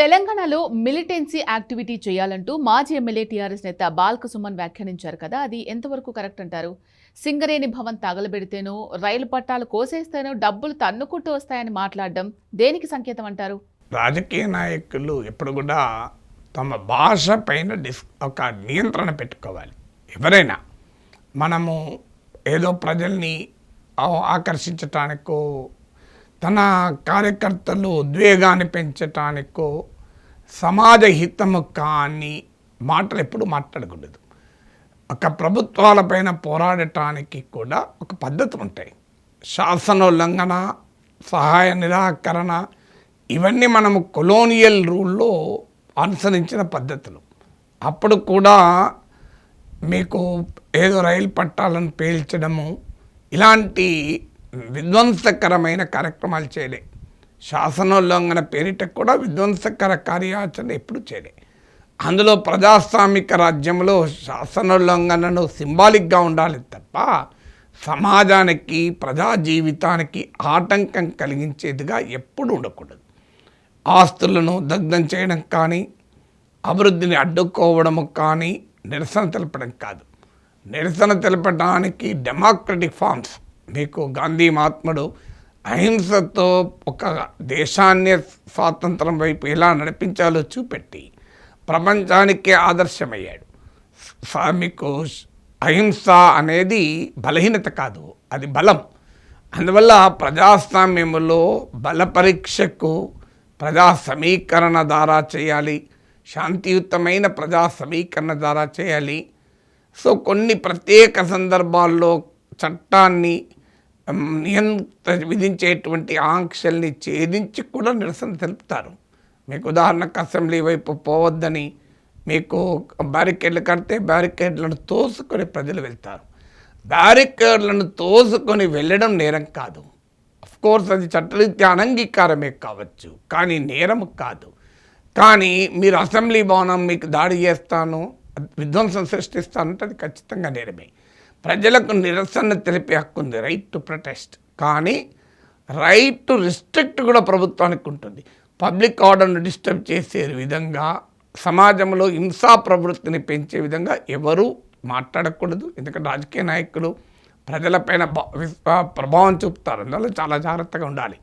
తెలంగాణలో militancy activity చేయాలంటూ మాజీ ఎమ్మెల్యే టీఆర్ఎస్ నేత బాల్క సుమన్ వ్యాఖ్యానించారు కదా, అది ఎంతవరకు కరెక్ట్ అంటారు? సింగరేణి భవన్ తగలబెడితేనో రైలు పట్టాలు కోసేస్తేనో డబ్బులు తన్నుకుంటూ వస్తాయని మాట్లాడడం దేనికి సంకేతం అంటారు? రాజకీయ నాయకులు ఎప్పుడు కూడా తమ భాష పైన ఒక నియంత్రణ పెట్టుకోవాలి. ఎవరైనా మనము ఏదో ప్రజల్ని ఆకర్షించటానికో తన కార్యకర్తలు ఉద్వేగాన్ని పెంచటానికో సమాజ హితము కాని మాటలు ఎప్పుడు మాట్లాడకూడదు. ఒక ప్రభుత్వాలపైన పోరాడటానికి కూడా ఒక పద్ధతి ఉంటాయి. శాసనోల్లంఘన, సహాయ నిరాకరణ, ఇవన్నీ మనము కొలోనియల్ రూల్లో అనుసరించిన పద్ధతులు. అప్పుడు కూడా మీకు ఏదో రైలు పట్టాలను పేల్చడము ఇలాంటి విధ్వంసకరమైన కార్యక్రమాలు చేయలే. శాసనోల్లంఘన పేరిట కూడా విధ్వంసకర కార్యాచరణ ఎప్పుడు చేయలే. అందులో ప్రజాస్వామిక రాజ్యంలో శాసనోల్లంఘనను సింబాలిక్గా ఉండాలి తప్ప సమాజానికి ప్రజా జీవితానికి ఆటంకం కలిగించేదిగా ఎప్పుడు ఉండకూడదు. ఆస్తులను దగ్ధం చేయడం కానీ, అభివృద్ధిని అడ్డుకోవడము కానీ నిరసన తెలపడం కాదు. నిరసన తెలపడానికి డెమోక్రటిక్ ఫార్మ్స్, మీకు గాంధీ మహాత్ముడు అహింసతో ఒక దేశాన్ని స్వాతంత్రం వైపు ఎలా నడిపించాలో చూపెట్టి ప్రపంచానికే ఆదర్శమయ్యాడు. మీకు అహింస అనేది బలహీనత కాదు, అది బలం. అందువల్ల ప్రజాస్వామ్యములో బల పరీక్షకు ప్రజా సమీకరణ ద్వారా చేయాలి, శాంతియుతమైన ప్రజా సమీకరణ ద్వారా చేయాలి. సో కొన్ని ప్రత్యేక సందర్భాల్లో చట్టాన్ని విధించేటువంటి ఆంక్షల్ని ఛేదించి కూడా నిరసన తెలుపుతారు. మీకు ఉదాహరణకు అసెంబ్లీ వైపు పోవద్దని మీకు బ్యారికేడ్లు కడితే బ్యారికేడ్లను తోసుకొని ప్రజలు వెళ్తారు. బ్యారికేడ్లను తోసుకొని వెళ్ళడం నేరం కాదు. అఫ్కోర్స్ అది చట్టరీత్యా అనంగీకారమే కావచ్చు, కానీ నేరం కాదు. కానీ మీరు అసెంబ్లీ భవనం మీకు దాడి చేస్తాను, విధ్వంసం సృష్టిస్తానంటే అది ఖచ్చితంగా నేరమే. ప్రజలకు నిరసన తెలిపే హక్కు ఉంది, రైట్ టు ప్రొటెస్ట్. కానీ రైట్ టు రిస్ట్రిక్ట్ కూడా ప్రభుత్వానికి ఉంటుంది. పబ్లిక్ ఆర్డర్ను డిస్టర్బ్ చేసే విధంగా, సమాజంలో హింసా ప్రవృత్తిని పెంచే విధంగా ఎవరూ మాట్లాడకూడదు. ఎందుకంటే రాజకీయ నాయకులు ప్రజలపైన ప్రభావం చూపుతారు, అందువల్ల చాలా జాగ్రత్తగా ఉండాలి.